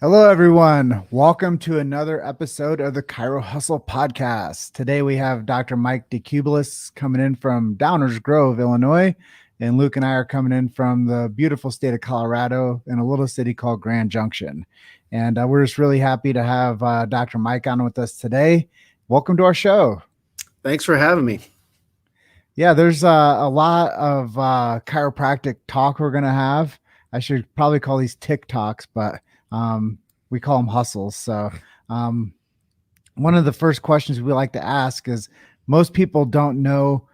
Hello, everyone. Welcome to another episode of the Chiro Hustle podcast. Today we have Dr. Mike DeCubellis coming in from Downers Grove, Illinois, and Luke and I are coming in from the beautiful state of Colorado in a little city called Grand Junction. And we're just really happy to have Dr. Mike on with us today. Welcome to our show. Thanks for having me. Yeah, there's a lot of chiropractic talk we're going to have. I should probably call these TikToks, but we call them hustles. So one of the first questions we like to ask is most people don't know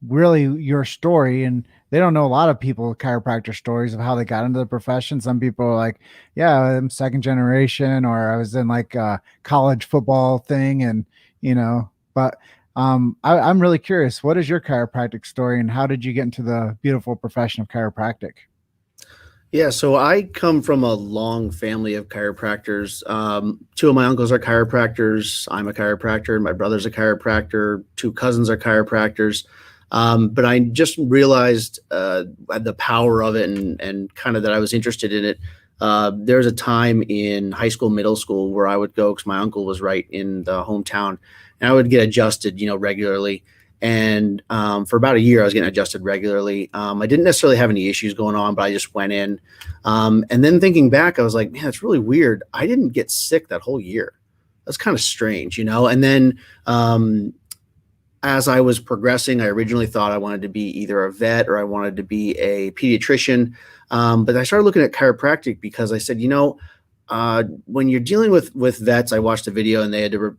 really your story, and they don't know a lot of people chiropractor stories of how they got into the profession. Some people are like, yeah, I'm second generation, or I was in like a college football thing, and but I'm really curious, what is your chiropractic story and how did you get into the beautiful profession of chiropractic? Yeah, so I come from a long family of chiropractors. Two of my uncles are chiropractors. I'm a chiropractor. My brother's a chiropractor. Two cousins are chiropractors. But I just realized the power of it and kind of that I was interested in it. There was a time in high school, middle school where I would go because my uncle was right in the hometown, and I would get adjusted, regularly. And for about a year, I was getting adjusted regularly. I didn't necessarily have any issues going on, but I just went in. And then thinking back, I was like, man, it's really weird. I didn't get sick that whole year. That's kind of strange, And then as I was progressing, I originally thought I wanted to be either a vet or I wanted to be a pediatrician. But I started looking at chiropractic because I said, when you're dealing with vets, I watched a video and they had to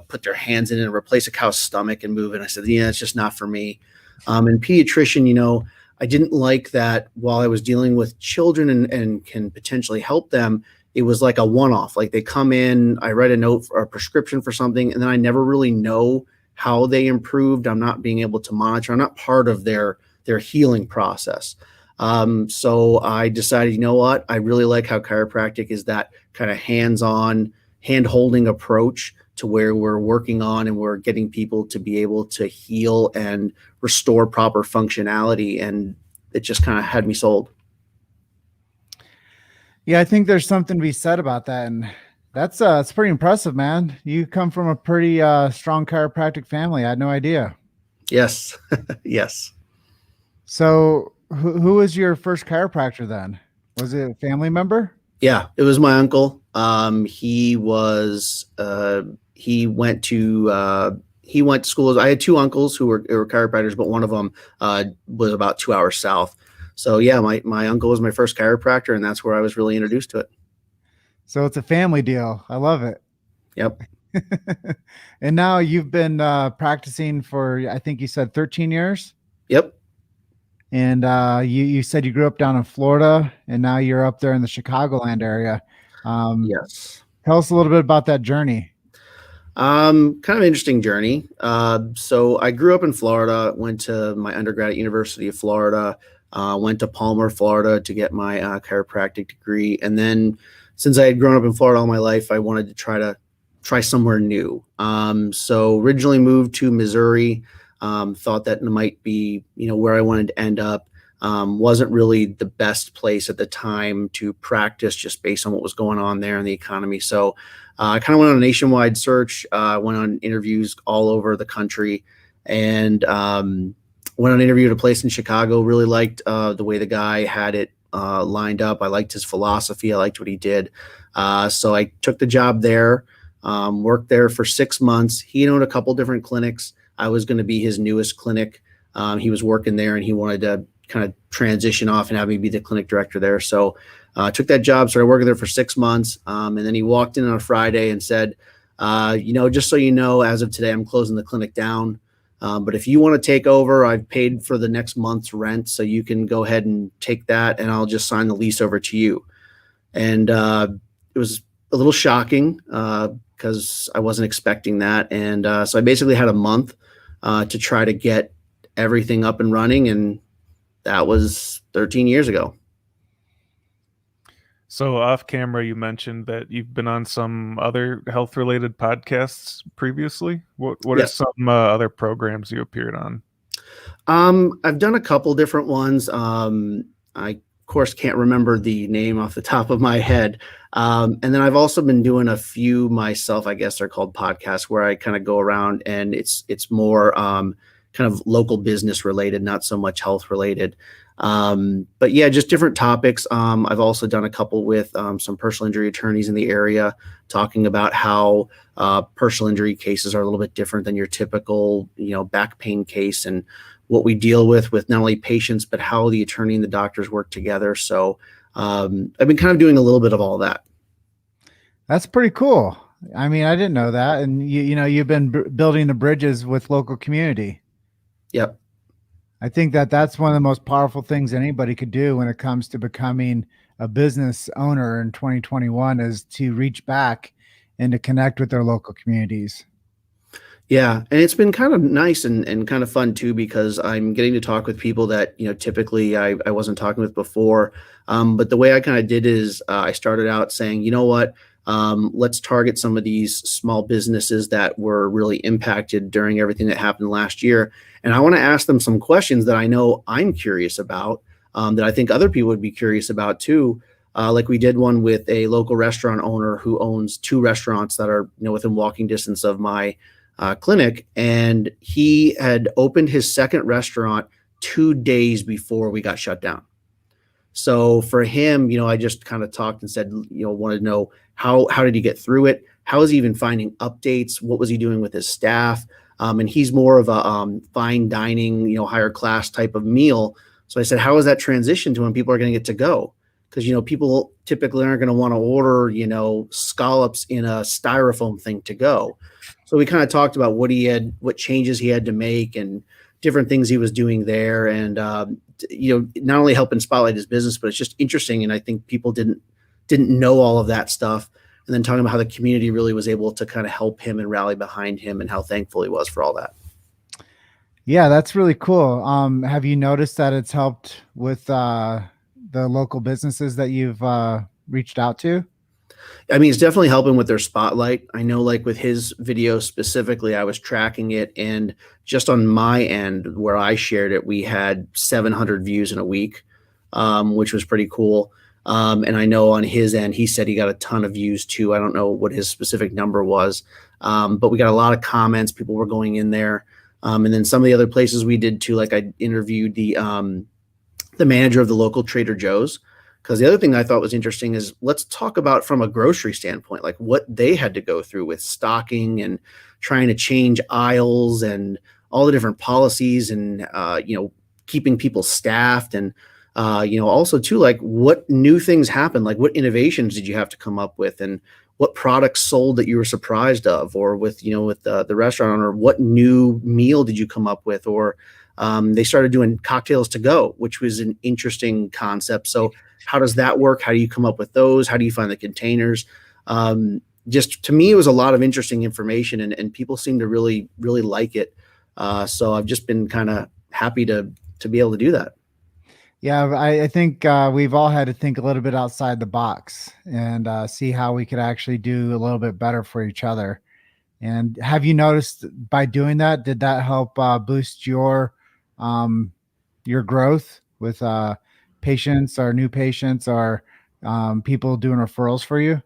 put their hands in it and replace a cow's stomach and move it. And I said, it's just not for me. And pediatrician, I didn't like that while I was dealing with children and can potentially help them. It was like a one-off. Like they come in, I write a note or a prescription for something, and then I never really know how they improved. I'm not being able to monitor. I'm not part of their healing process. So I decided, you know what? I really like how chiropractic is that kind of hands-on, hand-holding approach to where we're working on and we're getting people to be able to heal and restore proper functionality. And it just kind of had me sold. Yeah, I think there's something to be said about that. And that's it's pretty impressive, man. You come from a pretty strong chiropractic family. I had no idea. Yes. Yes. So who was your first chiropractor then? Was it a family member? Yeah, it was my uncle. He went to school. I had two uncles who were chiropractors, but one of them was about 2 hours south. So yeah, my uncle was my first chiropractor, and that's where I was really introduced to it. So it's a family deal. I love it. Yep. And now you've been practicing for, I think you said 13 years? Yep. And you said you grew up down in Florida, and now you're up there in the Chicagoland area. Yes. Tell us a little bit about that journey. Kind of interesting journey. So I grew up in Florida, went to my undergrad at University of Florida, went to Palmer, Florida to get my chiropractic degree. And then since I had grown up in Florida all my life, I wanted to try somewhere new. So originally moved to Missouri. Thought that it might be, where I wanted to end up. Wasn't really the best place at the time to practice just based on what was going on there in the economy. So I kind of went on a nationwide search, went on interviews all over the country, and went on an interview at a place in Chicago. Really liked the way the guy had it lined up. I liked his philosophy. I liked what he did. So I took the job there, worked there for 6 months. He owned a couple different clinics. I was going to be his newest clinic. He was working there and he wanted to kind of transition off and have me be the clinic director there. So I took that job, started working there for 6 months. And then he walked in on a Friday and said, just so you know, as of today, I'm closing the clinic down. But if you want to take over, I've paid for the next month's rent. So you can go ahead and take that and I'll just sign the lease over to you. And it was a little shocking because I wasn't expecting that. And so I basically had a month to try to get everything up and running. And that was 13 years ago. So off camera, you mentioned that you've been on some other health-related podcasts previously. What are some other programs you appeared on? I've done a couple different ones. I of course, can't remember the name off the top of my head. And then I've also been doing a few myself, I guess they're called podcasts, where I kind of go around and it's more kind of local business related, not so much health related. But yeah, just different topics. I've also done a couple with some personal injury attorneys in the area, talking about how personal injury cases are a little bit different than your typical, back pain case, and what we deal with not only patients, but how the attorney and the doctors work together. So I've been kind of doing a little bit of all that. That's pretty cool. I mean, I didn't know that. And you've been building the bridges with local community. Yep. I think that that's one of the most powerful things anybody could do when it comes to becoming a business owner in 2021, is to reach back and to connect with their local communities. Yeah. And it's been kind of nice and kind of fun too, because I'm getting to talk with people that, typically I wasn't talking with before. But the way I kind of did is I started out saying, you know what, let's target some of these small businesses that were really impacted during everything that happened last year. And I want to ask them some questions that I know I'm curious about, that I think other people would be curious about too. Like we did one with a local restaurant owner who owns 2 restaurants that are, within walking distance of my clinic. And he had opened his second restaurant 2 days before we got shut down. So for him, I just kind of talked and said, wanted to know how did he get through it? How is he even finding updates? What was he doing with his staff? And he's more of a fine dining, higher class type of meal. So I said, how is that transition to when people are going to get to go? Because, people typically aren't going to want to order, scallops in a styrofoam thing to go. So we kind of talked about what changes he had to make and different things he was doing there. And, not only helping spotlight his business, but it's just interesting. And I think people didn't know all of that stuff. And then talking about how the community really was able to kind of help him and rally behind him, and how thankful he was for all that. Yeah, that's really cool. Have you noticed that it's helped with the local businesses that you've reached out to? I mean, it's definitely helping with their spotlight. I know, like with his video specifically, I was tracking it, and just on my end where I shared it, we had 700 views in a week, which was pretty cool. And I know on his end, he said he got a ton of views too. I don't know what his specific number was, but we got a lot of comments. People were going in there. And then some of the other places we did too, like I interviewed the manager of the local Trader Joe's. Because the other thing I thought was interesting is, let's talk about from a grocery standpoint, like what they had to go through with stocking and trying to change aisles and all the different policies, and, keeping people staffed, and, also too, like what new things happened, like what innovations did you have to come up with, and what products sold that you were surprised of, or with the restaurant owner, what new meal did you come up with, or they started doing cocktails to go, which was an interesting concept. So how does that work? How do you come up with those? How do you find the containers? Just to me, it was a lot of interesting information, and people seem to really, really like it. So I've just been kind of happy to be able to do that. Yeah, I think we've all had to think a little bit outside the box and see how we could actually do a little bit better for each other. And have you noticed by doing that, did that help boost your growth with patients or new patients, or people doing referrals for you?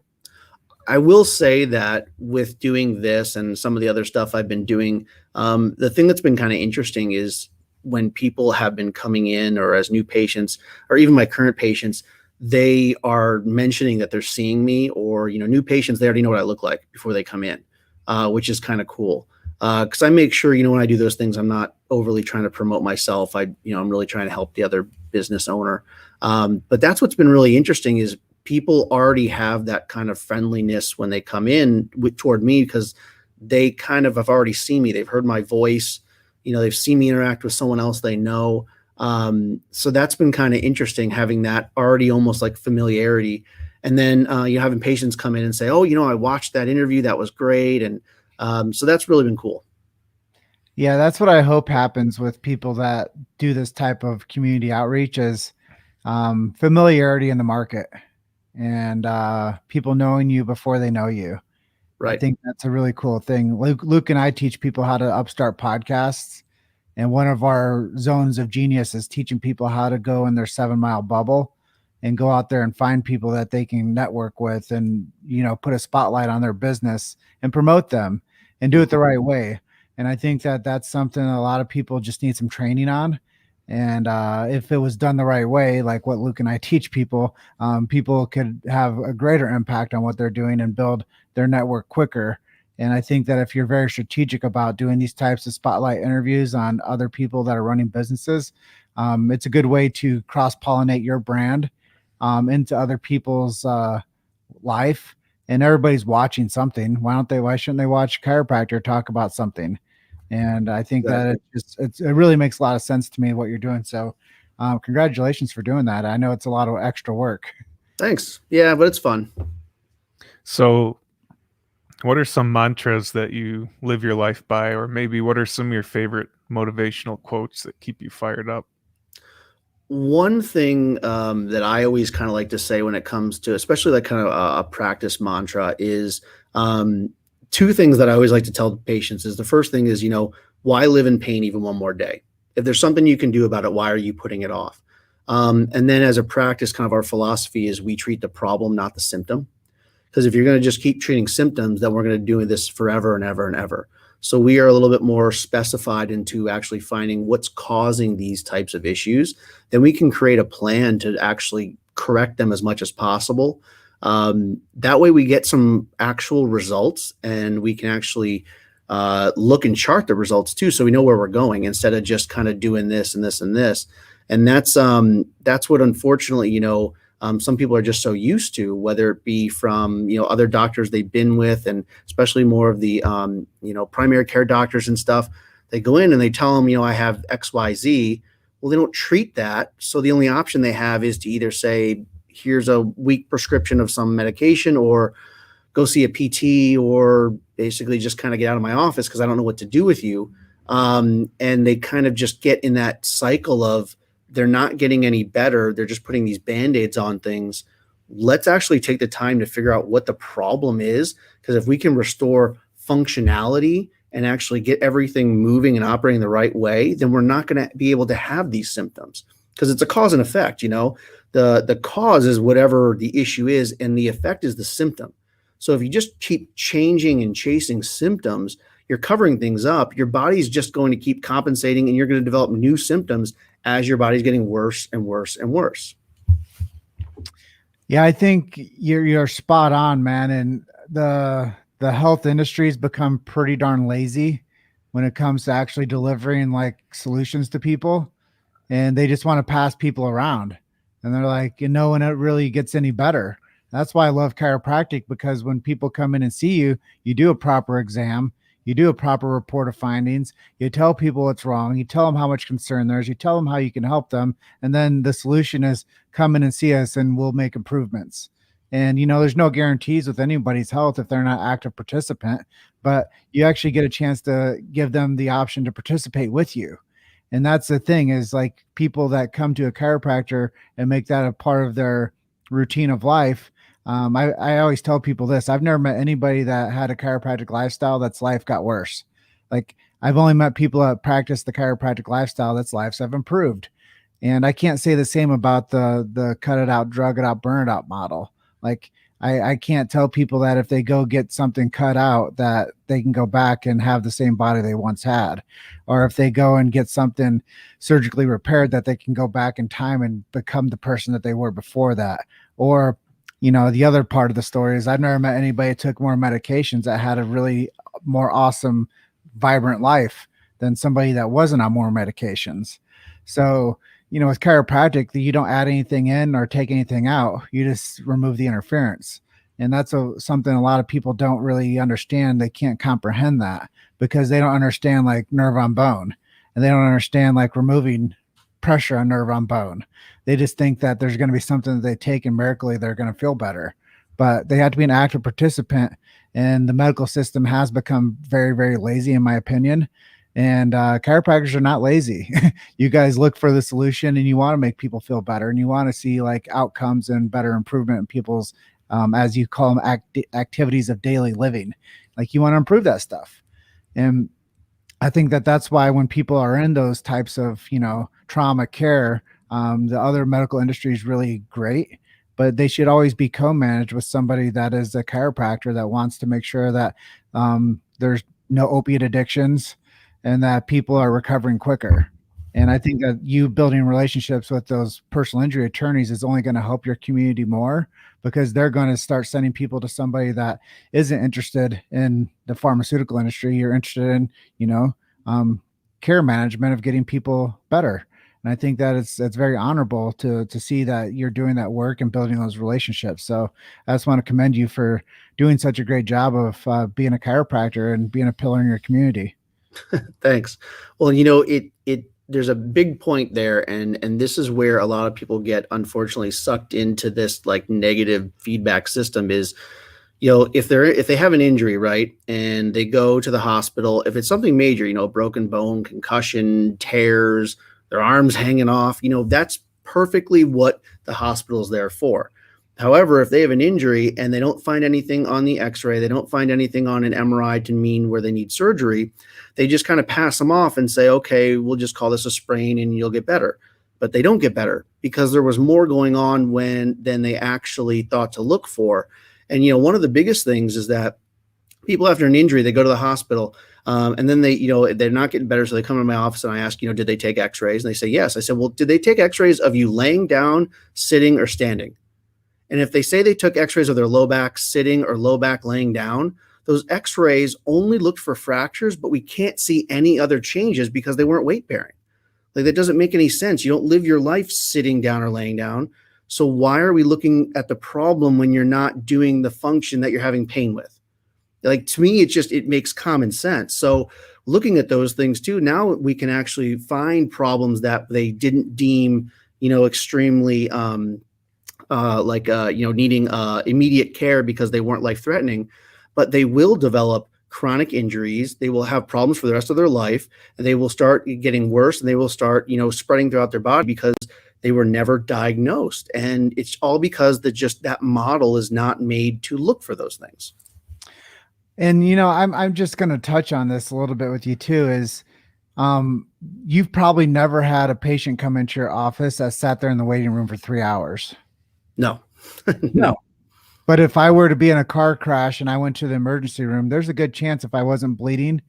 I will say that with doing this and some of the other stuff I've been doing, the thing that's been kind of interesting is when people have been coming in, or as new patients, or even my current patients, they are mentioning that they're seeing me, or, new patients, they already know what I look like before they come in, which is kind of cool. Because I make sure, when I do those things, I'm not overly trying to promote myself. I'm really trying to help the other business owner. But that's what's been really interesting, is people already have that kind of friendliness when they come in toward me, because they kind of have already seen me. They've heard my voice, they've seen me interact with someone else they know. So that's been kind of interesting, having that already almost like familiarity. And then having patients come in and say, oh, I watched that interview. That was great. And so that's really been cool. Yeah, that's what I hope happens with people that do this type of community outreach, is familiarity in the market, and people knowing you before they know you. Right. I think that's a really cool thing. Luke and I teach people how to upstart podcasts. And one of our zones of genius is teaching people how to go in their 7-mile bubble. and go out there and find people that they can network with and, put a spotlight on their business and promote them and do it the right way. And I think that that's something a lot of people just need some training on. And if it was done the right way, like what Luke and I teach people, people could have a greater impact on what they're doing and build their network quicker. And I think that if you're very strategic about doing these types of spotlight interviews on other people that are running businesses, it's a good way to cross-pollinate your brand into other people's life. And everybody's watching something. Why shouldn't they watch chiropractor talk about something? And I think that it really makes a lot of sense to me what you're doing. So congratulations for doing that. I know it's a lot of extra work. Thanks. Yeah, but it's fun. So what are some mantras that you live your life by, or maybe what are some of your favorite motivational quotes that keep you fired up? One thing that I always kind of like to say when it comes to, especially like kind of a practice mantra, is two things that I always like to tell the patients. Is the first thing is, why live in pain even one more day? If there's something you can do about it, why are you putting it off? And then as a practice, kind of our philosophy is we treat the problem, not the symptom. Because if you're going to just keep treating symptoms, then we're going to do this forever and ever and ever. So we are a little bit more specified into actually finding what's causing these types of issues. Then we can create a plan to actually correct them as much as possible. That way we get some actual results, and we can actually look and chart the results too, so we know where we're going instead of just kind of doing this and this and this. And that's what, unfortunately, some people are just so used to, whether it be from, other doctors they've been with, and especially more of the, primary care doctors and stuff. They go in and they tell them, I have XYZ. Well, they don't treat that. So the only option they have is to either say, here's a weak prescription of some medication, or go see a PT, or basically just kind of get out of my office because I don't know what to do with you. And they kind of just get in that cycle of, they're not getting any better. They're just putting these Band-Aids on things. Let's actually take the time to figure out what the problem is. Because if we can restore functionality and actually get everything moving and operating the right way, then we're not going to be able to have these symptoms, because it's a cause and effect. The cause is whatever the issue is, and the effect is the symptom. So if you just keep changing and chasing symptoms, you're covering things up. Your body's just going to keep compensating, and you're going to develop new symptoms as your body's getting worse and worse and worse. Yeah, I think you're spot on, man. And the health industry's become pretty darn lazy when it comes to actually delivering like solutions to people, and they just want to pass people around. And they're like, when it really gets any better. That's why I love chiropractic, because when people come in and see you, you do a proper exam. You do a proper report of findings. You tell people what's wrong. You tell them how much concern there is. You tell them how you can help them. And then the solution is come in and see us and we'll make improvements. And, there's no guarantees with anybody's health if they're not active participant, but you actually get a chance to give them the option to participate with you. And that's the thing, is like people that come to a chiropractor and make that a part of their routine of life. I always tell people this: I've never met anybody that had a chiropractic lifestyle that's life got worse. Like, I've only met people that practice the chiropractic lifestyle that's lives have improved. And I can't say the same about the cut it out, drug it out, burn it out model. Like, I can't tell people that if they go get something cut out, that they can go back and have the same body they once had. Or if they go and get something surgically repaired, that they can go back in time and become the person that they were before that. Or the other part of the story is I've never met anybody that took more medications that had a really more awesome, vibrant life than somebody that wasn't on more medications. So, with chiropractic, you don't add anything in or take anything out. You just remove the interference. And that's something a lot of people don't really understand. They can't comprehend that because they don't understand like nerve on bone, and they don't understand like removing pressure on nerve on bone. They just think that there's going to be something that they take and miraculously they're going to feel better, but they have to be an active participant. And the medical system has become very, very lazy, in my opinion. And chiropractors are not lazy. You guys look for the solution, and you want to make people feel better, and you want to see like outcomes and better improvement in people's, as you call them, activities of daily living. Like, you want to improve that stuff. And I think that that's why when people are in those types of, trauma care, The other medical industry is really great, but they should always be co-managed with somebody that is a chiropractor that wants to make sure that there's no opiate addictions and that people are recovering quicker. And I think that you building relationships with those personal injury attorneys is only going to help your community more, because they're going to start sending people to somebody that isn't interested in the pharmaceutical industry. You're interested in, care management of getting people better. And I think that it's very honorable to see that you're doing that work and building those relationships. So I just want to commend you for doing such a great job of being a chiropractor and being a pillar in your community. Thanks. Well, there's a big point there, and this is where a lot of people get unfortunately sucked into this like negative feedback system is, if they have an injury, right, and they go to the hospital, if it's something major, broken bone, concussion, tears, their arms hanging off, that's perfectly what the hospital is there for. However, if they have an injury and they don't find anything on the x-ray, they don't find anything on an MRI to mean where they need surgery, they just kind of pass them off and say, okay, we'll just call this a sprain and you'll get better. But they don't get better because there was more going on than they actually thought to look for. And, one of the biggest things is that people after an injury, they go to the hospital and then they're not getting better. So they come to my office and I ask, did they take x-rays? And they say, yes. I said, well, did they take x-rays of you laying down, sitting, or standing? And if they say they took x-rays of their low back sitting or low back laying down, those x-rays only looked for fractures, but we can't see any other changes because they weren't weight bearing. Like, that doesn't make any sense. You don't live your life sitting down or laying down. So why are we looking at the problem when you're not doing the function that you're having pain with? Like, to me, it makes common sense. So looking at those things too, now we can actually find problems that they didn't deem, extremely needing immediate care because they weren't life threatening, but they will develop chronic injuries. They will have problems for the rest of their life, and they will start getting worse, and they will start, spreading throughout their body because they were never diagnosed. And it's all because that model is not made to look for those things. And, I'm just going to touch on this a little bit with you too, is you've probably never had a patient come into your office that sat there in the waiting room for 3 hours. No. No. But if I were to be in a car crash and I went to the emergency room, there's a good chance if I wasn't bleeding,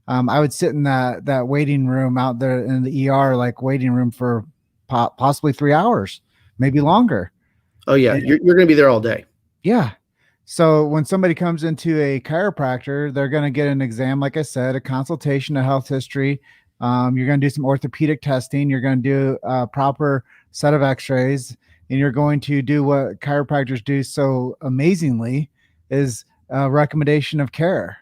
I would sit in that waiting room out there in the ER, like waiting room for possibly 3 hours, maybe longer. Oh yeah. You're going to be there all day. Yeah. So when somebody comes into a chiropractor, they're going to get an exam, like I said, a consultation, a health history. You're going to do some orthopedic testing. You're going to do a proper set of x-rays. And you're going to do what chiropractors do so amazingly, is a recommendation of care.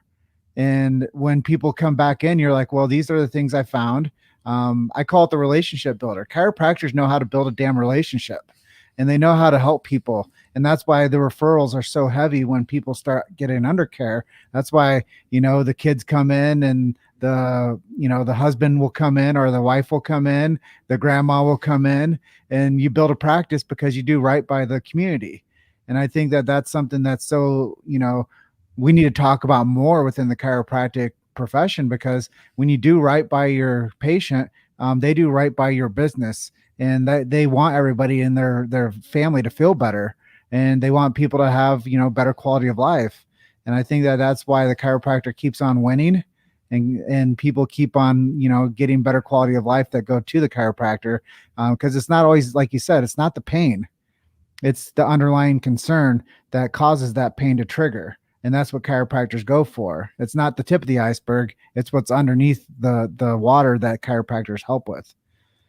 And when people come back in, you're like, well, these are the things I found. I call it the relationship builder. Chiropractors know how to build a damn relationship, and they know how to help people. And that's why the referrals are so heavy when people start getting under care. That's why, the kids come in and the husband will come in, or the wife will come in, the grandma will come in, and you build a practice because you do right by the community. And I think that that's something that's so, we need to talk about more within the chiropractic profession, because when you do right by your patient, they do right by your business, and they want everybody in their family to feel better, and they want people to have, better quality of life. And I think that that's why the chiropractor keeps on winning. And people keep on, getting better quality of life that go to the chiropractor, because it's not always, like you said, it's not the pain. It's the underlying concern that causes that pain to trigger. And that's what chiropractors go for. It's not the tip of the iceberg. It's what's underneath the water that chiropractors help with.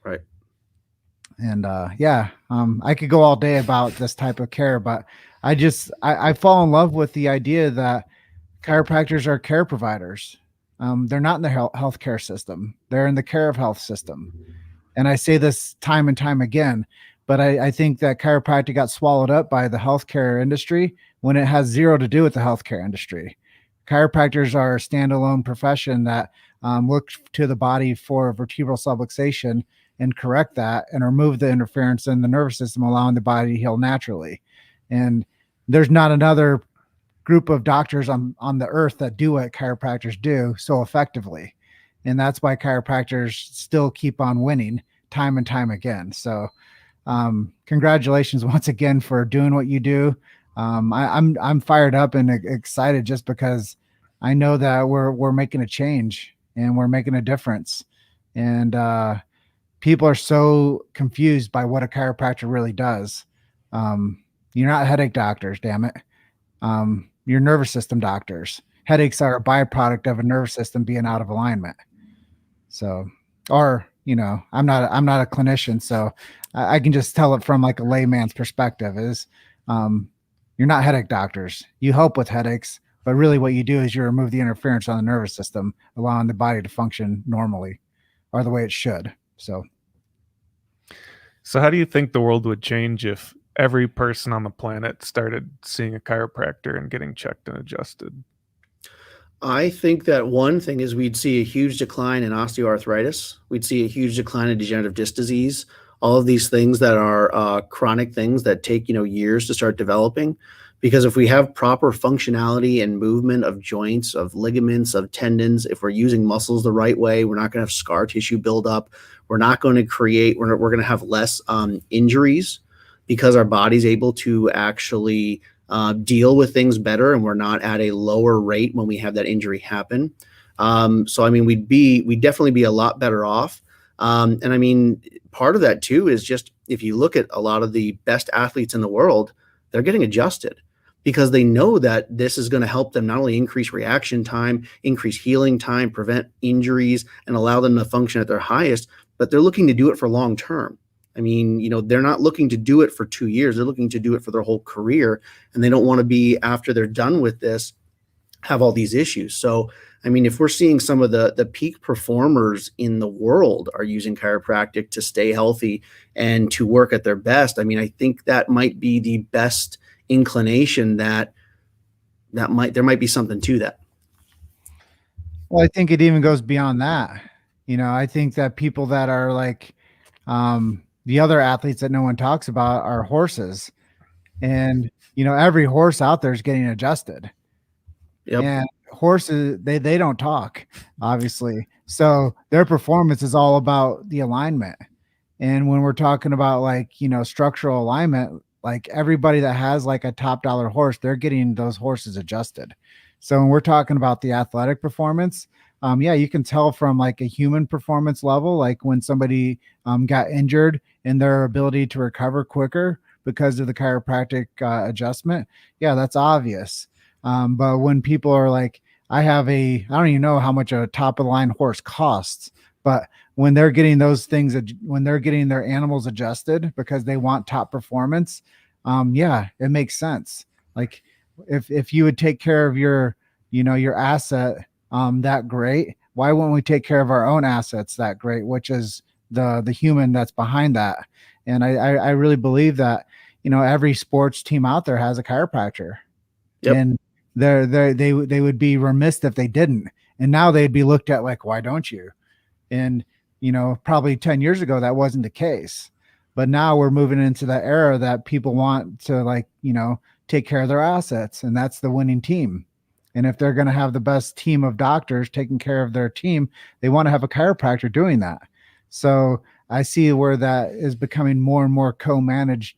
Right. And I could go all day about this type of care, but I fall in love with the idea that chiropractors are care providers. They're not in the healthcare system. They're in the care of health system. And I say this time and time again, but I think that chiropractic got swallowed up by the healthcare industry when it has zero to do with the healthcare industry. Chiropractors are a standalone profession that look to the body for vertebral subluxation and correct that and remove the interference in the nervous system, allowing the body to heal naturally. And there's not another group of doctors on the earth that do what chiropractors do so effectively. And that's why chiropractors still keep on winning, time and time again. So congratulations once again for doing what you do. I'm fired up and excited just because I know that we're making a change and we're making a difference. And people are so confused by what a chiropractor really does. You're not headache doctors, damn it. You're nervous system doctors. Headaches are a byproduct of a nervous system being out of alignment. So, or I'm not a clinician, so I can just tell it from like a layman's perspective. Is you're not headache doctors. You help with headaches, but really what you do is you remove the interference on the nervous system, allowing the body to function normally or the way it should. So how do you think the world would change if every person on the planet started seeing a chiropractor and getting checked and adjusted? I think that one thing is we'd see a huge decline in osteoarthritis. We'd see a huge decline in degenerative disc disease. All of these things that are chronic things that take years to start developing. Because if we have proper functionality and movement of joints, of ligaments, of tendons, if we're using muscles the right way, we're not going to have scar tissue buildup. We're not going to create. We're going to have less injuries because our body's able to actually deal with things better, and we're not at a lower rate when we have that injury happen. So I mean, we'd definitely be a lot better off. And I mean, part of that too is just if you look at a lot of the best athletes in the world, they're getting adjusted because they know that this is going to help them not only increase reaction time, increase healing time, prevent injuries, and allow them to function at their highest, but they're looking to do it for long term. I mean, they're not looking to do it for 2 years. They're looking to do it for their whole career. And they don't want to be, after they're done with this, have all these issues. So, I mean, if we're seeing some of the peak performers in the world are using chiropractic to stay healthy and to work at their best, I mean, I think that might be the best inclination that there might be something to that. Well, I think it even goes beyond that. I think that people that are like the other athletes that no one talks about are horses. And, every horse out there is getting adjusted. Yep. And horses, they don't talk, obviously. So their performance is all about the alignment. And when we're talking about like, structural alignment, like everybody that has like a top dollar horse, they're getting those horses adjusted. So when we're talking about the athletic performance, yeah, you can tell from like a human performance level, like when somebody got injured and their ability to recover quicker because of the chiropractic adjustment. Yeah, that's obvious. But when people are like, I don't even know how much a top of the line horse costs, but when they're getting those things, when they're getting their animals adjusted because they want top performance, yeah, it makes sense. Like if you would take care of your asset that great, why wouldn't we take care of our own assets that great, which is the human that's behind that? And I really believe that every sports team out there has a chiropractor. Yep. And they would be remiss if they didn't. And now they'd be looked at like, why don't you? And probably 10 years ago that wasn't the case, but now we're moving into that era that people want to like take care of their assets, and that's the winning team. And if they're going to have the best team of doctors taking care of their team, they want to have a chiropractor doing that. So I see where that is becoming more and more co-managed,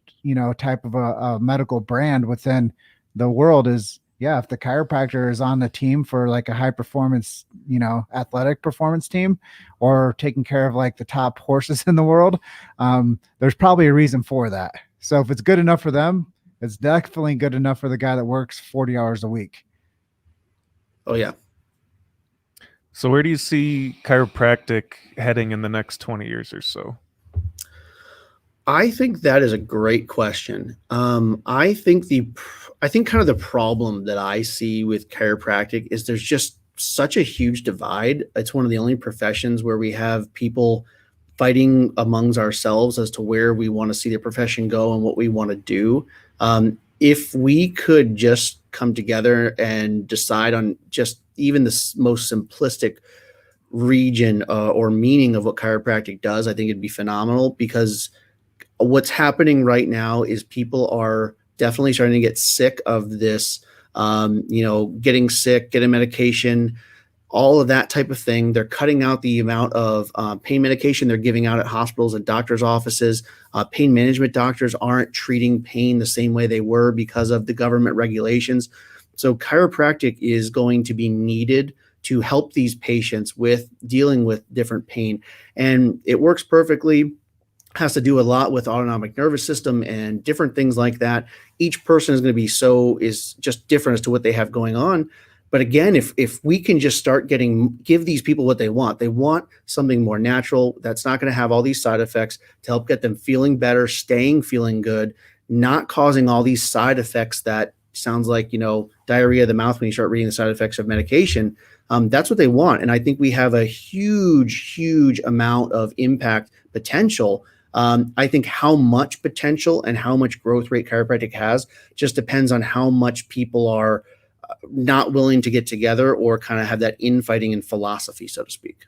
type of a medical brand within the world is, yeah, if the chiropractor is on the team for like a high performance, athletic performance team or taking care of like the top horses in the world, there's probably a reason for that. So if it's good enough for them, it's definitely good enough for the guy that works 40 hours a week. Oh, yeah. So where do you see chiropractic heading in the next 20 years or so? I think that is a great question. I think kind of the problem that I see with chiropractic is there's just such a huge divide. It's one of the only professions where we have people fighting amongst ourselves as to where we want to see the profession go and what we want to do. If we could just come together and decide on just even the most simplistic region or meaning of what chiropractic does, I think it'd be phenomenal, because what's happening right now is people are definitely starting to get sick of this, getting sick, getting medication, all of that type of thing. They're cutting out the amount of pain medication they're giving out at hospitals and doctors' offices. Pain management doctors aren't treating pain the same way they were because of the government regulations. So chiropractic is going to be needed to help these patients with dealing with different pain. And it works perfectly. Has to do a lot with autonomic nervous system and different things like that. Each person is going to be is just different as to what they have going on. But again, if we can just start give these people what they want something more natural that's not going to have all these side effects to help get them feeling better, feeling good, not causing all these side effects that sounds like, diarrhea of the mouth when you start reading the side effects of medication. That's what they want. And I think we have a huge amount of impact potential. I think how much potential and how much growth rate chiropractic has just depends on how much people are not willing to get together or kind of have that infighting in philosophy, so to speak.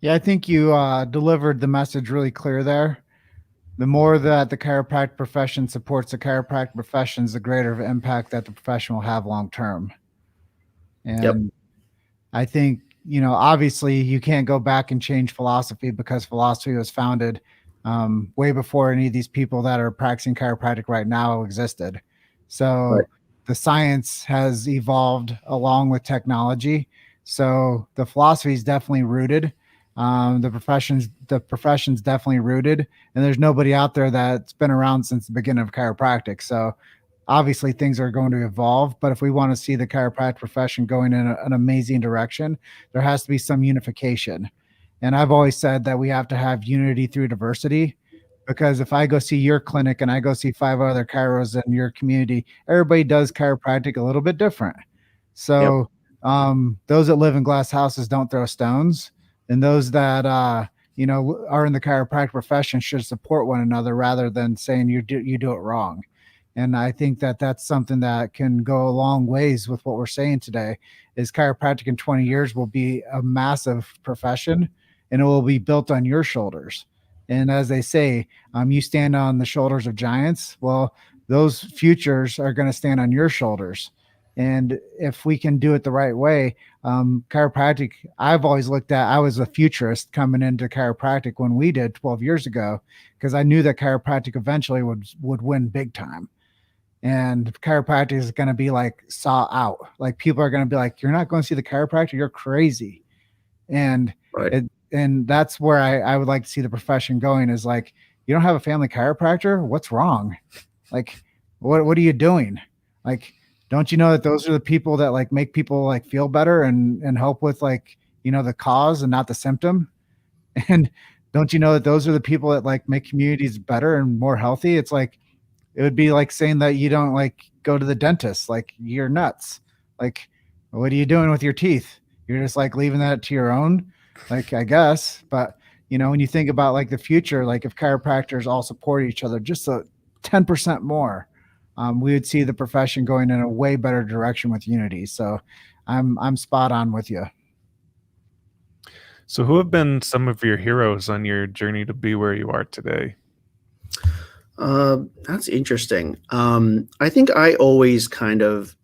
Yeah, I think you delivered the message really clear there. The more that the chiropractic profession supports the chiropractic professions, the greater of impact that the profession will have long term. And Yep. I think, obviously you can't go back and change philosophy because philosophy was founded way before any of these people that are practicing chiropractic right now existed. So Right. The science has evolved along with technology. So the philosophy is definitely rooted. The profession's definitely rooted, and there's nobody out there that's been around since the beginning of chiropractic. So obviously things are going to evolve, but if we want to see the chiropractic profession going in an amazing direction, there has to be some unification. And I've always said that we have to have unity through diversity, because if I go see your clinic and I go see 5 other chiros in your community, everybody does chiropractic a little bit different. So those that live in glass houses don't throw stones, and those that are in the chiropractic profession should support one another rather than saying you do it wrong. And I think that that's something that can go a long ways with what we're saying today. Is chiropractic in 20 years will be a massive profession, and it will be built on your shoulders. And as they say, you stand on the shoulders of giants. Well, those futures are going to stand on your shoulders. And if we can do it the right way, chiropractic, I've always looked at, I was a futurist coming into chiropractic when we did 12 years ago, because I knew that chiropractic eventually would win big time. And chiropractic is going to be like saw out. Like people are going to be like, you're not going to see the chiropractor, you're crazy. And Right. and that's where I would like to see the profession going, is like, you don't have a family chiropractor? What's wrong? Like, what are you doing? Like, don't you know that those are the people that like make people like feel better and help with like, the cause and not the symptom? And don't you know that those are the people that like make communities better and more healthy? It's like, it would be like saying that you don't like go to the dentist, like you're nuts. Like, what are you doing with your teeth? You're just like leaving that to your own, like, I guess. But when you think about like the future, like if chiropractors all support each other just a 10% more, we would see the profession going in a way better direction with unity. So I'm spot on with you. So who have been some of your heroes on your journey to be where you are today? That's interesting. I think I always kind of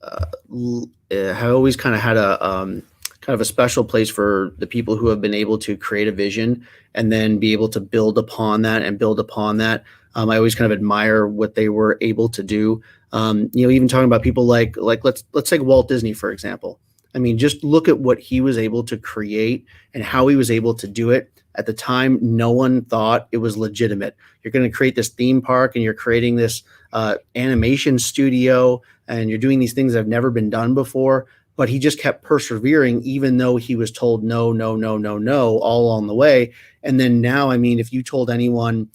have always kind of had a special place for the people who have been able to create a vision and then be able to build upon that and build upon that. I always kind of admire what they were able to do. Even talking about people like let's take Walt Disney, for example. I mean, just look at what he was able to create and how he was able to do it. At the time, no one thought it was legitimate. You're going to create this theme park and you're creating this animation studio and you're doing these things that have never been done before. But he just kept persevering, even though he was told no, no, no, no, no, all along the way. And then now, I mean, if you told anyone,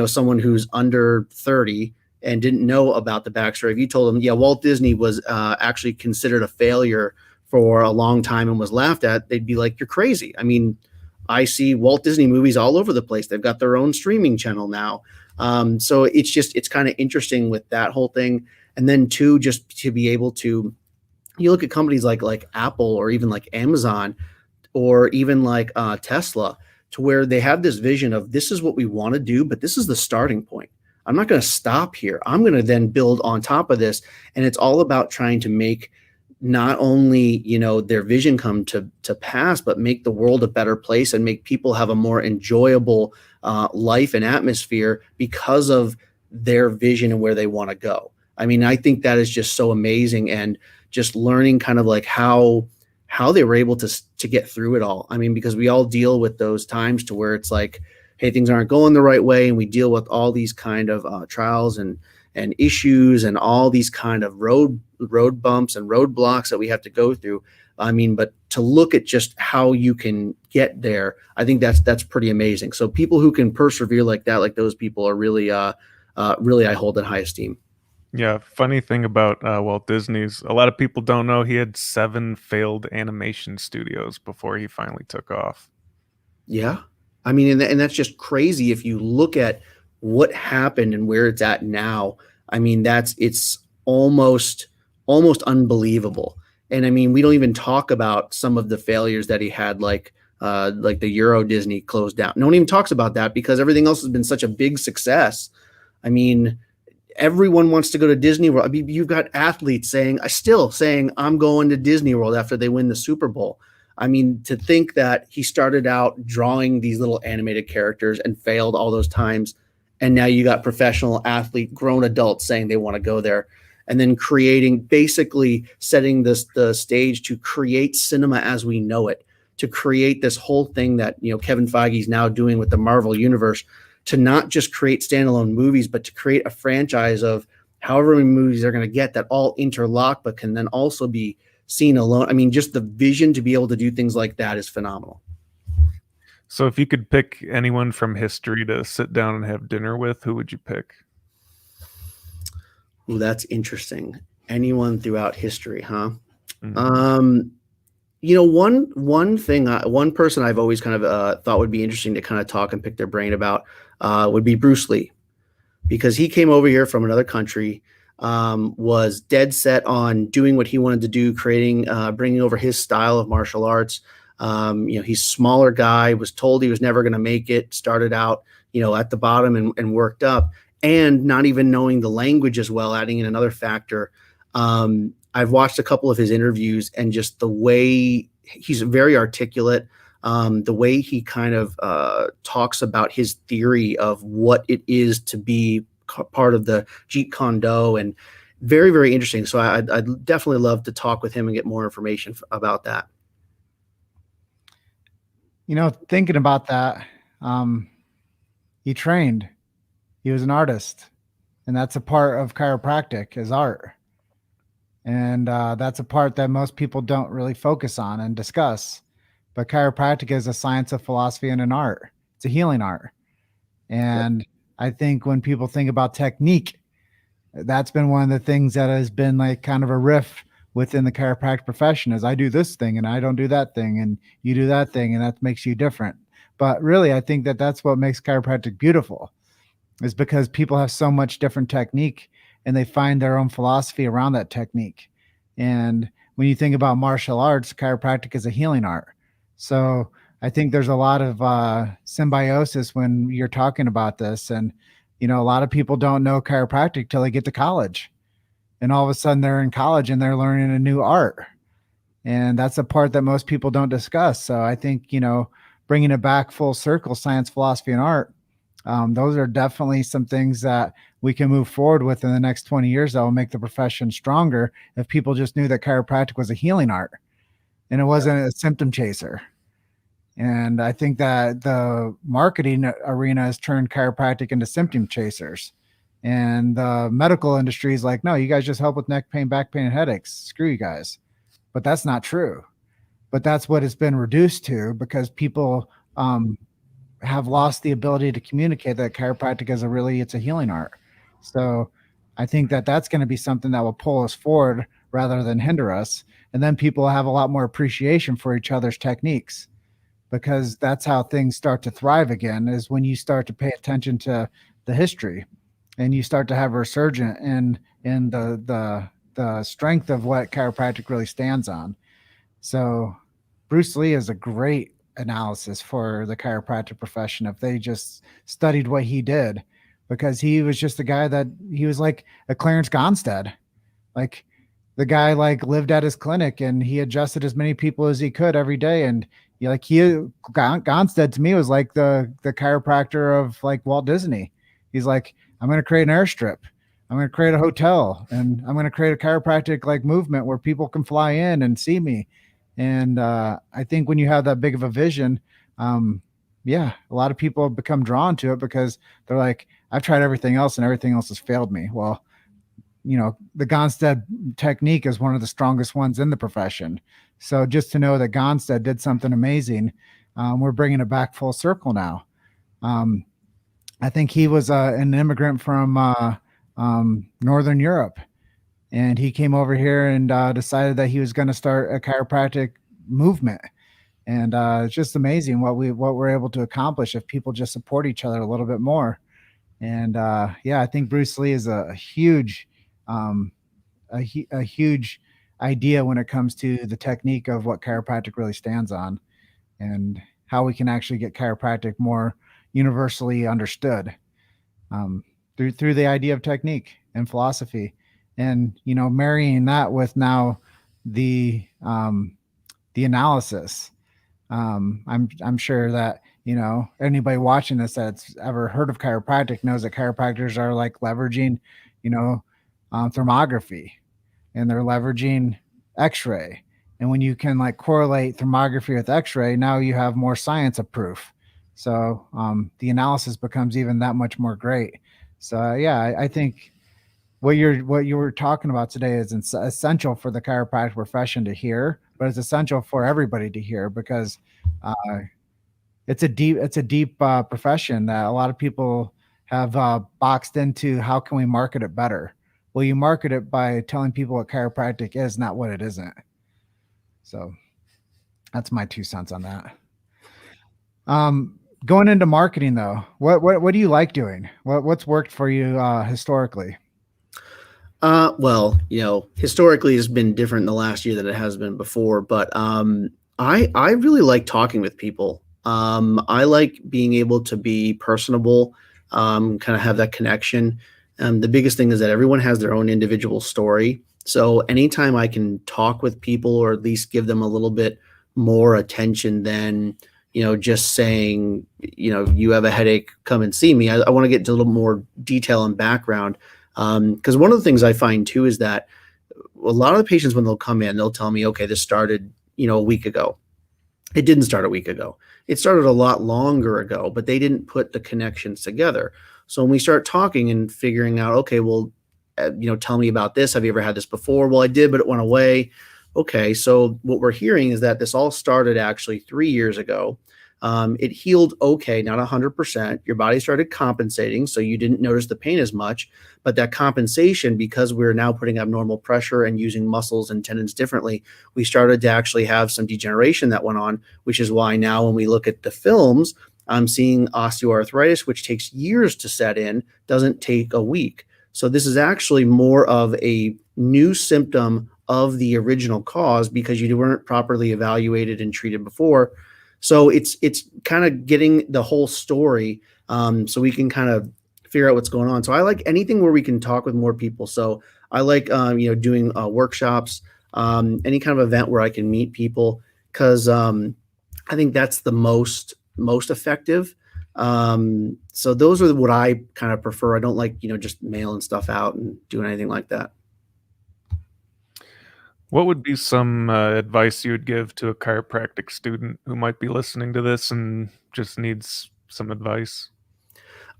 someone who's under 30 and didn't know about the backstory, if you told them, yeah, Walt Disney was actually considered a failure for a long time and was laughed at, they'd be like, you're crazy. I mean, I see Walt Disney movies all over the place. They've got their own streaming channel now. So it's kind of interesting with that whole thing. And then too, just to be able to, you look at companies like Apple or even like Amazon or even like Tesla, to where they have this vision of this is what we want to do, but this is the starting point. I'm not going to stop here. I'm going to then build on top of this. And it's all about trying to make not only, their vision come to pass, but make the world a better place and make people have a more enjoyable life and atmosphere because of their vision and where they want to go. I mean, I think that is just so amazing, and just learning kind of like how they were able to get through it all. I mean, because we all deal with those times to where it's like, hey, things aren't going the right way, and we deal with all these kind of trials and issues and all these kind of road bumps and roadblocks that we have to go through. I mean, but to look at just how you can get there, I think that's pretty amazing. So people who can persevere like that, like those people, are really I hold in high esteem. Yeah, funny thing about Walt Disney's, a lot of people don't know he had 7 failed animation studios before he finally took off. Yeah. I mean, and that's just crazy if you look at what happened and where it's at now. I mean, it's almost unbelievable. And I mean, we don't even talk about some of the failures that he had, like the Euro Disney closed down. No one even talks about that because everything else has been such a big success. I mean, everyone wants to go to Disney World. I mean, you've got athletes saying I'm going to Disney World after they win the Super Bowl. I mean, to think that he started out drawing these little animated characters and failed all those times, and now you got professional athlete, grown adults saying they want to go there, and then basically setting the stage to create cinema as we know it, to create this whole thing that, Kevin Feige's now doing with the Marvel Universe, to not just create standalone movies, but to create a franchise of however many movies they're going to get that all interlock, but can then also be seen alone. I mean, just the vision to be able to do things like that is phenomenal. So if you could pick anyone from history to sit down and have dinner with, who would you pick? Ooh, that's interesting. Anyone throughout history, huh? Mhm. One person I've always kind of thought would be interesting to kind of talk and pick their brain about would be Bruce Lee, because he came over here from another country, was dead set on doing what he wanted to do, bringing over his style of martial arts. He's a smaller guy, was told he was never going to make it, started out, at the bottom and worked up, and not even knowing the language as well, adding in another factor. I've watched a couple of his interviews, and just the way he's very articulate, the way he kind of talks about his theory of what it is to be part of the Jeet Kune Do, and very, very interesting. So I'd definitely love to talk with him and get more information about that. Thinking about that, he trained, he was an artist, and that's a part of chiropractic is art. And that's a part that most people don't really focus on and discuss. But chiropractic is a science of philosophy and an art. It's a healing art. And I think when people think about technique, that's been one of the things that has been like kind of a riff within the chiropractic profession is I do this thing and I don't do that thing and you do that thing and that makes you different. But really, I think that that's what makes chiropractic beautiful, is because people have so much different technique and they find their own philosophy around that technique. And when you think about martial arts, chiropractic is a healing art. So I think there's a lot of symbiosis when you're talking about this. And, a lot of people don't know chiropractic till they get to college. And all of a sudden they're in college and they're learning a new art. And that's a part that most people don't discuss. So I think, bringing it back full circle, science, philosophy, and art, those are definitely some things that we can move forward with in the next 20 years that will make the profession stronger if people just knew that chiropractic was a healing art and it wasn't a symptom chaser. And I think that the marketing arena has turned chiropractic into symptom chasers. And the medical industry is like, no, you guys just help with neck pain, back pain, and headaches. Screw you guys. But that's not true. But that's what it's been reduced to because people have lost the ability to communicate that chiropractic is it's a healing art. So I think that that's going to be something that will pull us forward rather than hinder us. And then people have a lot more appreciation for each other's techniques, because that's how things start to thrive again, is when you start to pay attention to the history and you start to have a resurgence in the strength of what chiropractic really stands on. So Bruce Lee is a great analysis for the chiropractic profession if they just studied what he did, because he was just a guy that he was like a Clarence Gonstead. Like the guy like lived at his clinic and he adjusted as many people as he could every day. And Gonstead to me was like the chiropractor of like Walt Disney. He's like, I'm going to create an airstrip. I'm going to create a hotel, and I'm going to create a chiropractic like movement where people can fly in and see me. And I think when you have that big of a vision, a lot of people become drawn to it because they're like, I've tried everything else and everything else has failed me. Well, the Gonstead technique is one of the strongest ones in the profession. So just to know that Gonstead did something amazing, we're bringing it back full circle now. I think he was an immigrant from Northern Europe, and he came over here and decided that he was going to start a chiropractic movement. And it's just amazing what we're able to accomplish if people just support each other a little bit more. And I think Bruce Lee is a huge idea when it comes to the technique of what chiropractic really stands on, and how we can actually get chiropractic more universally understood through the idea of technique and philosophy, and marrying that with now the analysis. I'm sure that anybody watching this that's ever heard of chiropractic knows that chiropractors are like leveraging thermography, and they're leveraging x-ray. And when you can like correlate thermography with x-ray, now you have more science of proof. So the analysis becomes even that much more great. So I think what you were talking about today is essential for the chiropractic profession to hear, but it's essential for everybody to hear, because it's a deep profession that a lot of people have boxed into. How can we market it better? Well, you market it by telling people what chiropractic is, not what it isn't. So that's my 2 cents on that. Going into marketing though, what do you like doing? What's worked for you historically? Well, historically it's been different in the last year than it has been before, but I really like talking with people. I like being able to be personable, kind of have that connection. The biggest thing is that everyone has their own individual story. So anytime I can talk with people, or at least give them a little bit more attention than, just saying, you have a headache, come and see me. I want to get into a little more detail and background. Because one of the things I find too is that a lot of the patients, when they'll come in, they'll tell me, okay, this started, a week ago. It didn't start a week ago. It started a lot longer ago, but they didn't put the connections together. So when we start talking and figuring out, okay, well, tell me about this. Have you ever had this before? Well, I did, but it went away. Okay. So what we're hearing is that this all started actually 3 years ago. It healed okay, not 100%. Your body started compensating, so you didn't notice the pain as much. But that compensation, because we're now putting abnormal pressure and using muscles and tendons differently, we started to actually have some degeneration that went on, which is why now when we look at the films, I'm seeing osteoarthritis, which takes years to set in, doesn't take a week. So this is actually more of a new symptom of the original cause, because you weren't properly evaluated and treated before. So it's kind of getting the whole story, so we can kind of figure out what's going on. So I like anything where we can talk with more people. So I like doing workshops, any kind of event where I can meet people, because I think that's the most effective. So those are what I kind of prefer. I don't like just mailing stuff out and doing anything like that. What would be some advice you would give to a chiropractic student who might be listening to this and just needs some advice?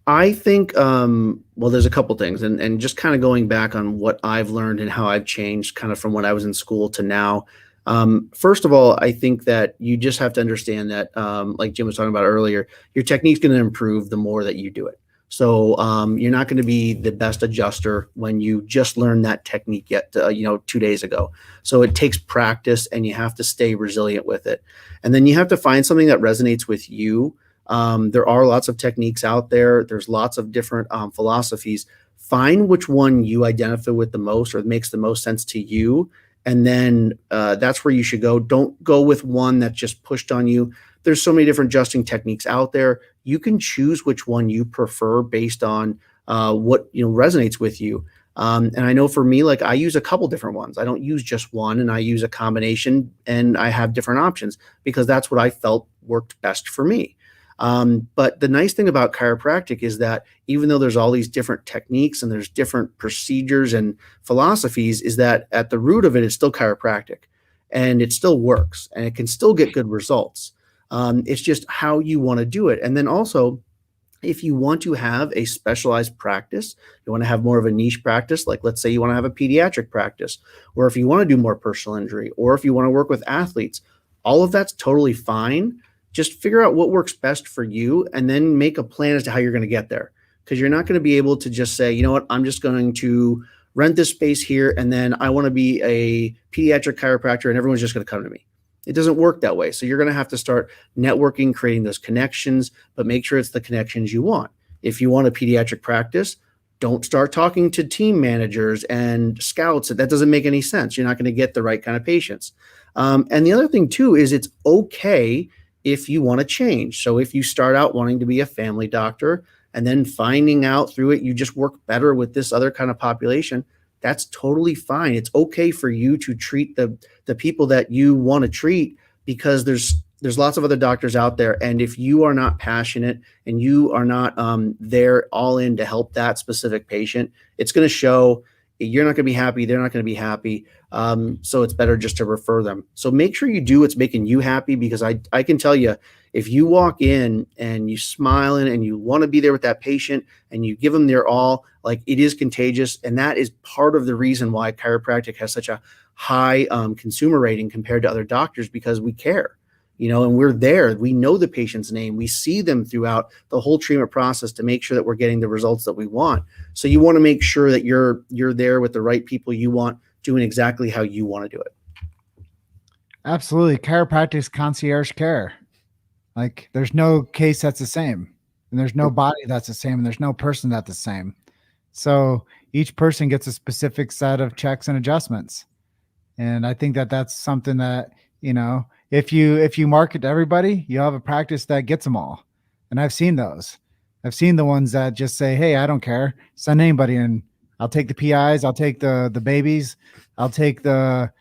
I think, well, there's a couple things, and just kind of going back on what I've learned and how I've changed kind of from when I was in school to now. First of all, I think that you just have to understand that, like Jim was talking about earlier, your technique's going to improve the more that you do it. So you're not going to be the best adjuster when you just learned that technique 2 days ago. So it takes practice, and you have to stay resilient with it. And then you have to find something that resonates with you. There are lots of techniques out there. There's lots of different philosophies. Find which one you identify with the most, or makes the most sense to you. And then that's where you should go. Don't go with one that's just pushed on you. There's so many different adjusting techniques out there. You can choose which one you prefer based on what resonates with you. And I know for me, like I use a couple different ones. I don't use just one, and I use a combination, and I have different options because that's what I felt worked best for me. But the nice thing about chiropractic is that even though there's all these different techniques and there's different procedures and philosophies, is that at the root of it is still chiropractic, and it still works and it can still get good results. It's just how you want to do it. And then also, if you want to have a specialized practice, you want to have more of a niche practice, like let's say you want to have a pediatric practice, or if you want to do more personal injury, or if you want to work with athletes, all of that's totally fine. Just figure out what works best for you and then make a plan as to how you're going to get there. Because you're not going to be able to just say, you know what, I'm just going to rent this space here and then I want to be a pediatric chiropractor and everyone's just going to come to me. It doesn't work that way. So you're going to have to start networking, creating those connections, but make sure it's the connections you want. If you want a pediatric practice, don't start talking to team managers and scouts. That doesn't make any sense. You're not going to get the right kind of patients. And the other thing too is it's okay if you want to change. So if you start out wanting to be a family doctor and then finding out through it, you just work better with this other kind of population, that's totally fine. It's okay for you to treat the people that you want to treat because there's lots of other doctors out there. And if you are not passionate and you are not there all in to help that specific patient, it's going to show. You're not going to be happy. They're not going to be happy. So it's better just to refer them. So make sure you do what's making you happy, because I can tell you, if you walk in and you smiling and you want to be there with that patient and you give them their all, like it is contagious. And that is part of the reason why chiropractic has such a high consumer rating compared to other doctors, because we care, and we're there. We know the patient's name. We see them throughout the whole treatment process to make sure that we're getting the results that we want. So you want to make sure that you're there with the right people you want, doing exactly how you want to do it. Absolutely. Chiropractic is concierge care. Like there's no case that's the same, and there's no body that's the same, and there's no person that's the same. So each person gets a specific set of checks and adjustments. And I think that that's something that, if you market to everybody, you have a practice that gets them all. And I've seen those. I've seen the ones that just say, hey, I don't care. Send anybody in. I'll take the PIs. I'll take the babies. I'll take the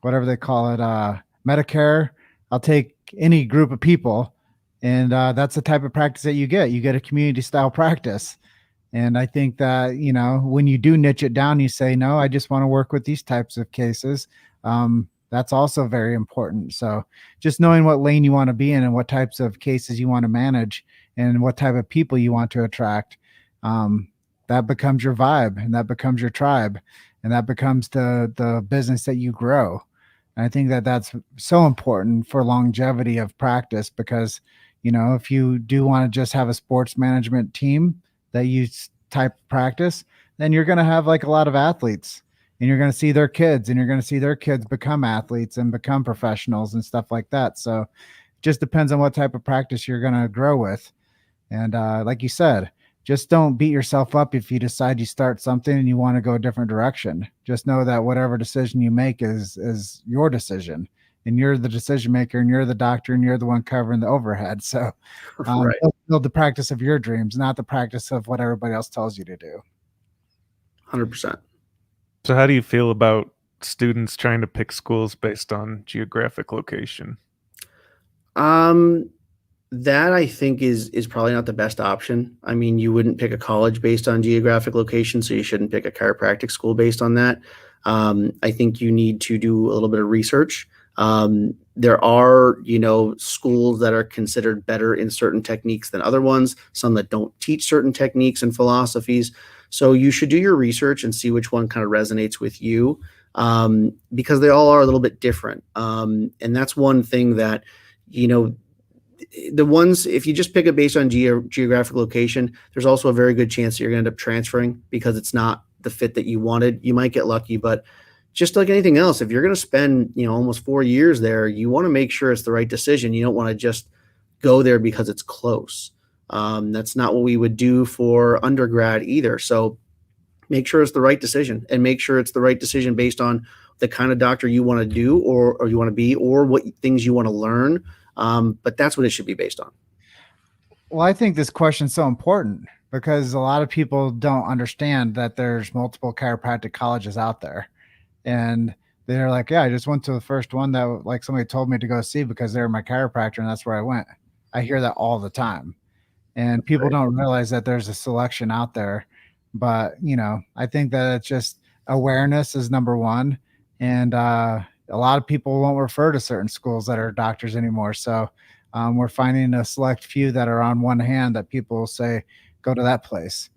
whatever they call it, Medicare. I'll take any group of people. And that's the type of practice that you get. You get a community style practice. And I think that, when you do niche it down, you say, no, I just want to work with these types of cases. That's also very important. So just knowing what lane you want to be in and what types of cases you want to manage and what type of people you want to attract, that becomes your vibe, and that becomes your tribe, and that becomes the business that you grow. And I think that that's so important for longevity of practice, because, if you do want to just have a sports management team that you type practice, then you're going to have like a lot of athletes, and you're going to see their kids, and you're going to see their kids become athletes and become professionals and stuff like that. So it just depends on what type of practice you're going to grow with. And like you said, just don't beat yourself up if you decide you start something and you want to go a different direction. Just know that whatever decision you make is your decision, and you're the decision maker, and you're the doctor, and you're the one covering the overhead. So Right. build the practice of your dreams, not the practice of what everybody else tells you to do. 100%. So how do you feel about students trying to pick schools based on geographic location? That I think is probably not the best option. I mean, you wouldn't pick a college based on geographic location, so you shouldn't pick a chiropractic school based on that. I think you need to do a little bit of research. There are, schools that are considered better in certain techniques than other ones, some that don't teach certain techniques and philosophies. So you should do your research and see which one kind of resonates with you, because they all are a little bit different. And that's one thing that, the ones, if you just pick it based on geographic location, there's also a very good chance that you're going to end up transferring because it's not the fit that you wanted. You might get lucky, but just like anything else, if you're going to spend, almost 4 years there, you want to make sure it's the right decision. You don't want to just go there because it's close. That's not what we would do for undergrad either. So make sure it's the right decision, and make sure it's the right decision based on the kind of doctor you want to do or you want to be, or what things you want to learn. But that's what it should be based on. Well, I think this question is so important, because a lot of people don't understand that there's multiple chiropractic colleges out there. And they're like, yeah, I just went to the first one that like somebody told me to go see because they're my chiropractor and that's where I went. I hear that all the time. And people don't realize that there's a selection out there. But, I think that it's just awareness is number one. And a lot of people won't refer to certain schools that are doctors anymore. So we're finding a select few that are on one hand that people will say, go to that place.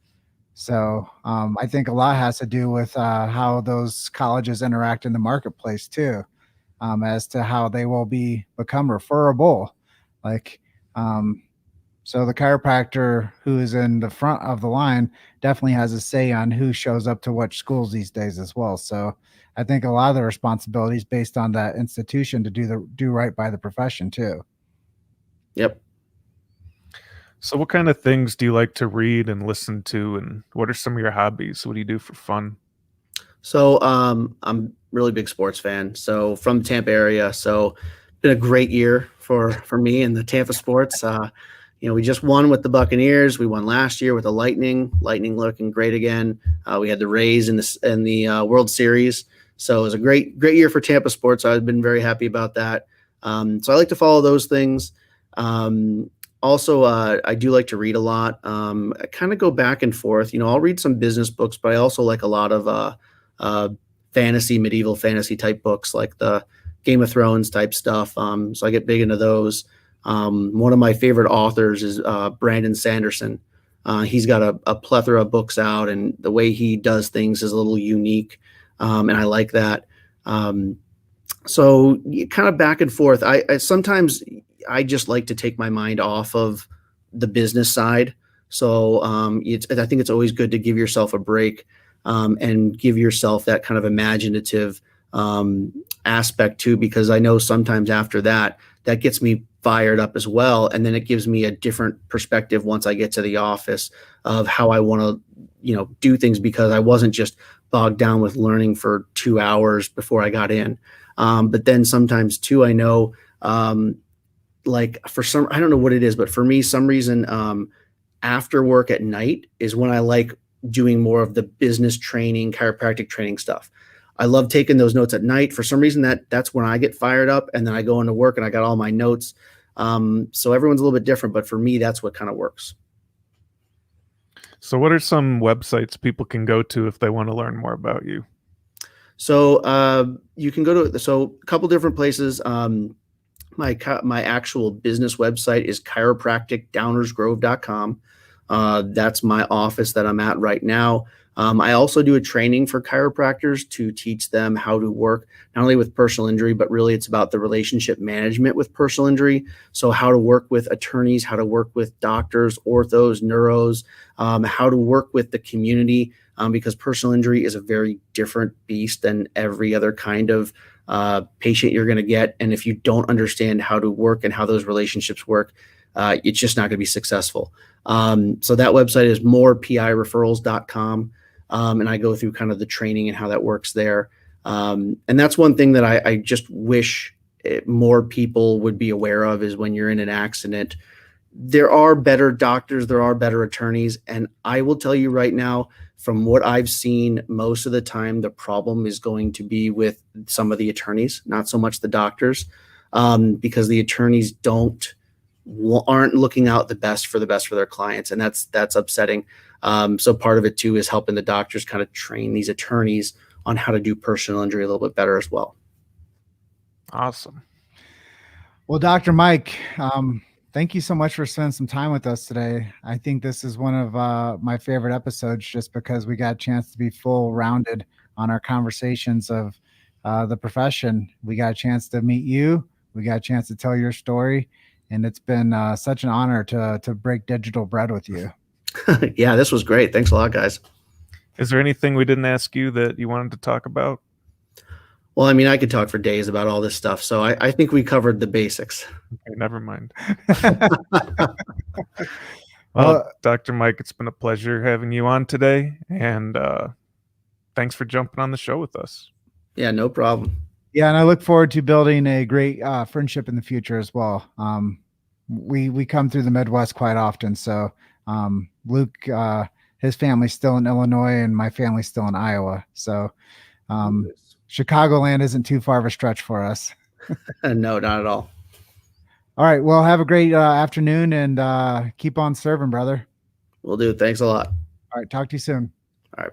So I think a lot has to do with how those colleges interact in the marketplace too, as to how they will become referable. Like, so the chiropractor who is in the front of the line definitely has a say on who shows up to which schools these days as well. So I think a lot of the responsibility is based on that institution to do right by the profession too. Yep. So what kind of things do you like to read and listen to, and what are some of your hobbies? What do you do for fun? So I'm a really big sports fan. So from the Tampa area. So been a great year for me in the Tampa sports. We just won with the Buccaneers. We won last year with the Lightning. Lightning looking great again. We had the Rays in the World Series. So it was a great year for Tampa sports. I've been very happy about that. So I like to follow those things. Also, I do like to read a lot. I kind of go back and forth. I'll read some business books, but I also like a lot of medieval fantasy type books, like the Game of Thrones type stuff. So I get big into those. One of my favorite authors is Brandon Sanderson. He's got a plethora of books out, and the way he does things is a little unique, and I like that. So kind of back and forth. I sometimes I just like to take my mind off of the business side. So I think it's always good to give yourself a break and give yourself that kind of imaginative aspect too, because I know sometimes after that gets me fired up as well. And then it gives me a different perspective once I get to the office of how I want to, do things, because I wasn't just bogged down with learning for 2 hours before I got in. But then sometimes too, I know, like I don't know what it is, but for me, some reason, after work at night is when I like doing more of the business training, chiropractic training stuff. I love taking those notes at night. For some reason, that's when I get fired up, and then I go into work and I got all my notes. So everyone's a little bit different, but for me, that's what kind of works. So what are some websites people can go to if they want to learn more about you? So you can go to a couple different places. My actual business website is chiropracticdownersgrove.com. That's my office that I'm at right now. I also do a training for chiropractors to teach them how to work not only with personal injury, but really it's about the relationship management with personal injury. So how to work with attorneys, how to work with doctors, orthos, neuros, how to work with the community, because personal injury is a very different beast than every other kind of patient you're going to get. And if you don't understand how to work and how those relationships work, it's just not going to be successful. So that website is morepireferrals.com. And I go through kind of the training and how that works there. And that's one thing that I just wish more people would be aware of, is when you're in an accident, there are better doctors, there are better attorneys. And I will tell you right now, from what I've seen, most of the time, the problem is going to be with some of the attorneys, not so much the doctors, because the attorneys aren't looking out the best for their clients. And that's upsetting. So part of it too is helping the doctors kind of train these attorneys on how to do personal injury a little bit better as well. Awesome. Well, Dr. Mike, thank you so much for spending some time with us today. I think this is one of my favorite episodes, just because we got a chance to be full rounded on our conversations of the profession. We got a chance to meet you. We got a chance to tell your story. And it's been such an honor to break digital bread with you. Yeah, this was great. Thanks a lot, guys. Is there anything we didn't ask you that you wanted to talk about? Well, I mean, I could talk for days about all this stuff. So I think we covered the basics. Okay, never mind. Well, Dr. Mike, it's been a pleasure having you on today. And thanks for jumping on the show with us. Yeah, no problem. Yeah, and I look forward to building a great friendship in the future as well. We come through the Midwest quite often, so Luke, his family's still in Illinois, and my family's still in Iowa. So Chicagoland isn't too far of a stretch for us. No, not at all. All right. Well, have a great afternoon, and keep on serving, brother. Will do. Thanks a lot. All right. Talk to you soon. All right. Bye.